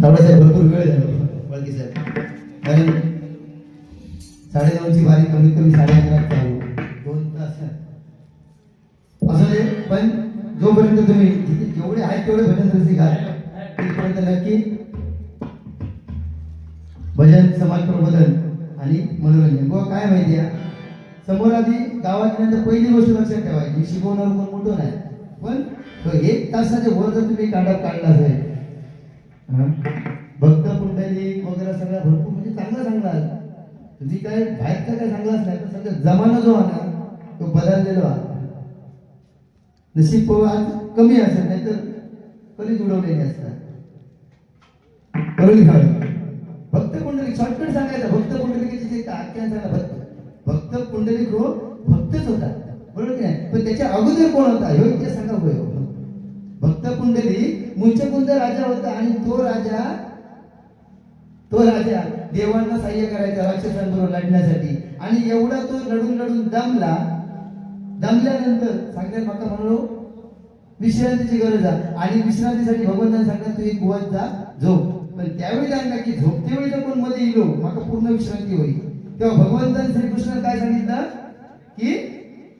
साहेब भरपूर वेळ झाला वळके साहेब, कारण 9:30ची बारी कमीत कमी 11:30 चालू 2 तास असं नाही. पण जोपर्यंत तुम्ही जेवढे आहेत तेवढे भजन रसिक घ्या तिथपर्यंत नक्की भजन, समाज प्रबोधन आणि मनोरंजन. गो काय माहिती आहे, समोर आधी गावात नंतर पहिली गोष्ट लक्षात ठेवायची, शिकवणार कोण मोठं नाही, पण तो 1 तासाच्या वर जर तुम्ही काढा काढला असेल, भक्त पुंडलिक वगैरे सगळा भरपूर म्हणजे चांगला तुम्ही काय बाहेरचा काय चांगलाच नाही, पण सगळं जमाना जो आहे ना तो बदललेला आहे. नशीब आज कमी असेल नाही तर कधीच उडवलेले असतात. बरोबर. भक्त पुंडलिक शॉर्टकट सांगायचा, भक्त पुंडलिकाची जे आख्यान सांगा, भक्त पुंडलिक हो भक्तच होता, बरोबर की नाही, पण त्याच्या अगोदर कोण होता हे इतिहास सांगा. होय, भक्त पुंडलिक मुंचकुंद राजा होता आणि तो राजा देवांना सहाय्य करायचा राक्षसांबरोबर लढण्यासाठी. आणि एवढा तो लढून दमल्यानंतर सांगण्यात माका म्हणलो विश्रांतीची गरज आहे, आणि विश्रांतीसाठी भगवंताने सांगतात तू एक गुहात जा झोप. पण त्यावेळी सांगा की झोपते वेळी कोण मध्ये येलो माका पूर्ण विश्रांती होईल. तेव्हा भगवंताने श्रीकृष्ण काय सांगितलं की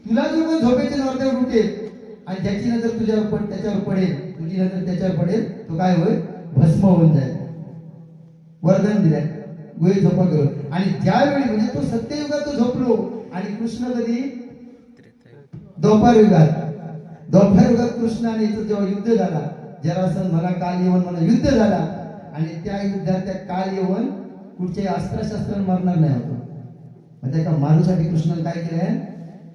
तुला जो कोण झोपेच्या नॉर्त्यावर उठेल आणि ज्याची नजर तुझ्यावर त्याच्यावर पडेल, तुझी नजर त्याच्यावर पडेल, तो काय होईल भस्म होऊन जाईल. वरदान दिलंय गुहेत झोपा करून. आणि ज्यावेळी म्हणजे तो सत्ययुगात तो झोपलो आणि कृष्ण कधी द्वापार युगात कृष्ण आणि जेव्हा युद्ध झाला, जरासंध म्हणा काल यवन म्हणा युद्ध झाला, आणि त्या युद्धात त्या काल यवन कुठचे अस्त्रशस्त्र मारणार नाही होतो. मग त्या मारूसाठी कृष्णाने काय केलंय,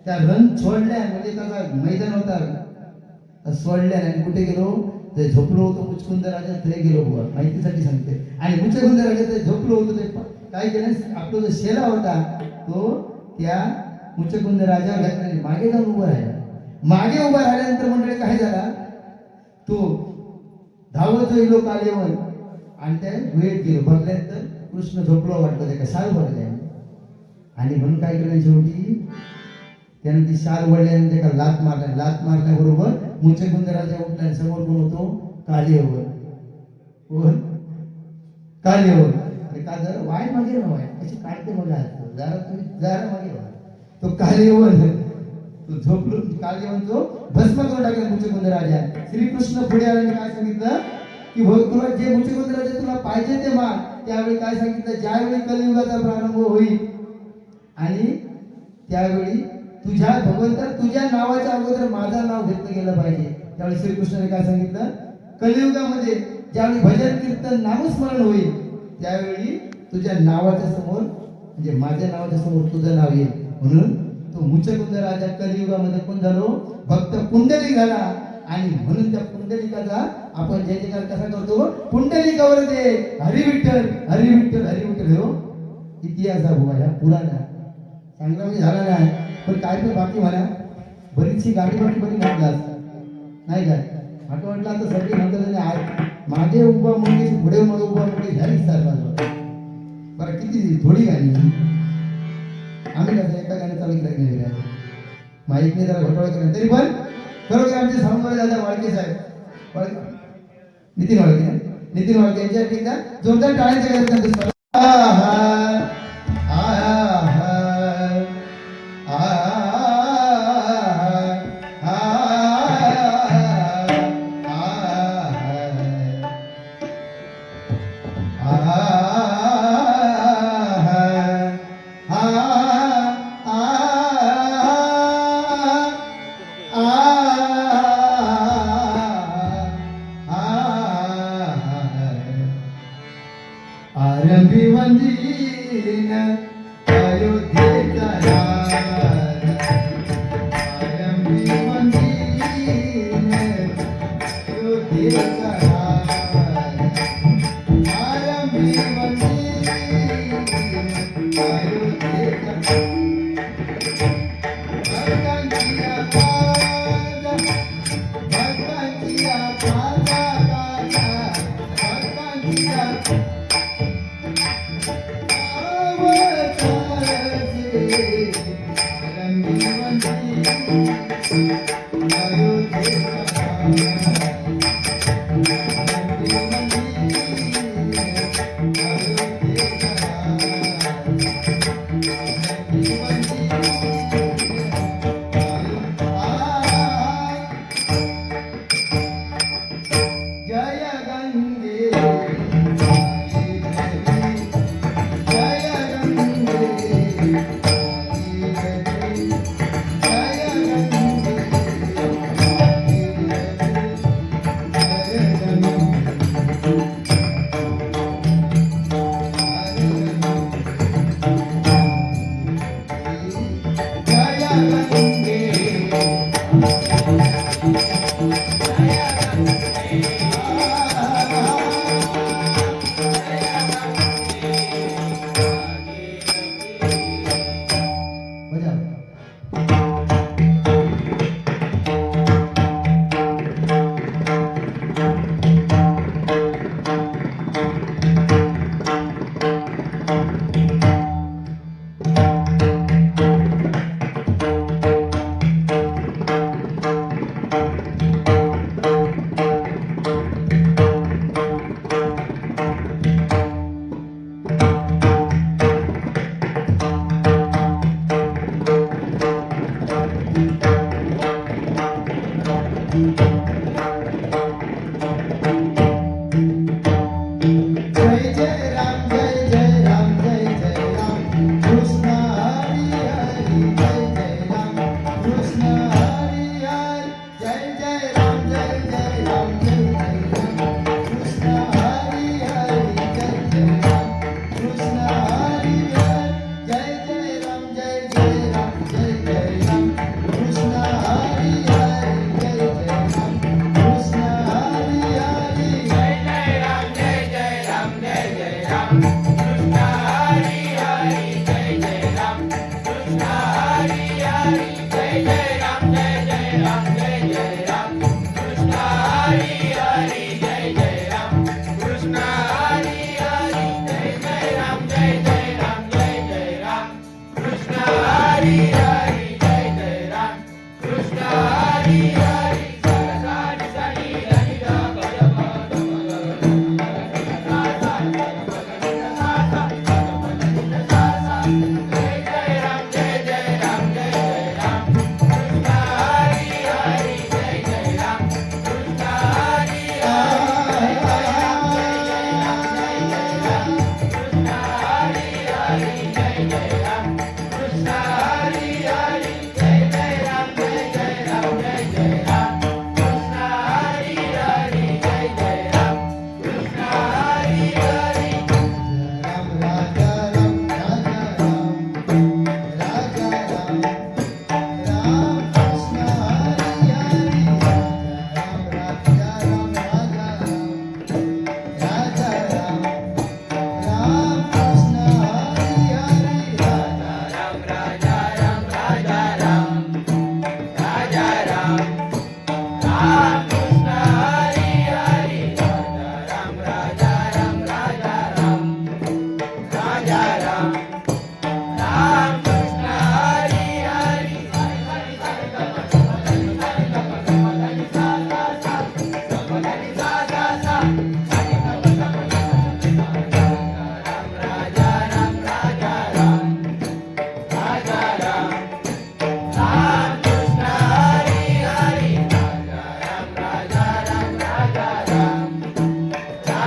त्या रण सोडल्या, म्हणजे त्याचा मैदान होता सोडल्या आणि कुठे गेलो ते झोपलो होतो मुचकुंद राजा ते गेलो बुवा, माहितीसाठी सांगते. आणि मुचकुंद राजा ते झोपलो होतो ते काय केलं, आपला जो शेला होता तो त्या मुचकुंद राजा मागे जाऊन उभा राहिला. मागे उभा राहिल्यानंतर मंडळी काय झाला, तो धावत गेलो काल येऊन आणि त्या वेळेत गेलो. बघल्यानंतर कृष्ण झोपलो वाटतं, त्या शाल भरल्या आणि म्हणून काय केलं शेवटी त्याने ती शाल वळल्यानंतर एका लात मारल्याबरोबर मुचकुंद राजा उठला आणि समोर कोण होतो कालियवन. का जर वाईट मागे ना वाईट कशी काढते बघा, जरा मागे तो कालियवन तो झोपलो, कालियवन जो भस्म करून टाकला मुचकुंद राजा. श्रीकृष्ण पुढे आल्याने काय सांगितलं की तुला जे मुचकुंद राजा तुला पाहिजे ते माग. त्यावेळी काय सांगितलं, ज्यावेळी कलियुगाचा प्रारंभ होईल आणि त्यावेळी तुझ्या भगवंता तुझ्या नावाच्या अगोदर माझं नाव घेतलं गेलं पाहिजे. त्यावेळी श्रीकृष्णाने काय सांगितलं, कलियुगामध्ये ज्यावेळी भजन कीर्तन नामस्मरण होईल त्यावेळी तुझ्या नावाच्या समोर म्हणजे माझ्या नावाच्या समोर तुझं नाव येईल. म्हणून तो मुचकुंद राजा कलियुगामध्ये कोण झालो, भक्त पुंडलिक झाला. आणि म्हणून त्या पुंडलिकाचा आपण जय जयकार कसा करतो, पुंडलिकावर ते हरी विठ्ठल हरी विठ्ठल हरी विठ्ठल. हो इतिहास हा बुवा, ह्या पुराणा चांगला म्हणजे झाला नाही, पण काय पण बाकी म्हणा बरीचशी गाडी बाकी बरी म्हटलं नाही काय आता वाटलं. आता सगळी म्हणतात मागे उभा मुलगी पुढे उभा मुलगी ह्या विस्तारला बरं किती थोडी गाणी. आम्ही कसं एका गाणी चालू केलं माईकने जरा घोटाळा केला, तरी पण खरोखर आमचे सामोरे दादा वाळके साहेब, नितीन वाळके यांच्यासाठी एकदा जोरदार टाळ्यांच्या आरंभी वंदीन अयोध्येचा राज, आरंभी वंदीन अयोध्येचा राज, आरंभी वंदीन अयोध्येचा भक्तांची आवाज, भक्तांची आवाज, भक्तांची आवाज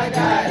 राजा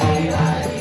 हरी हरी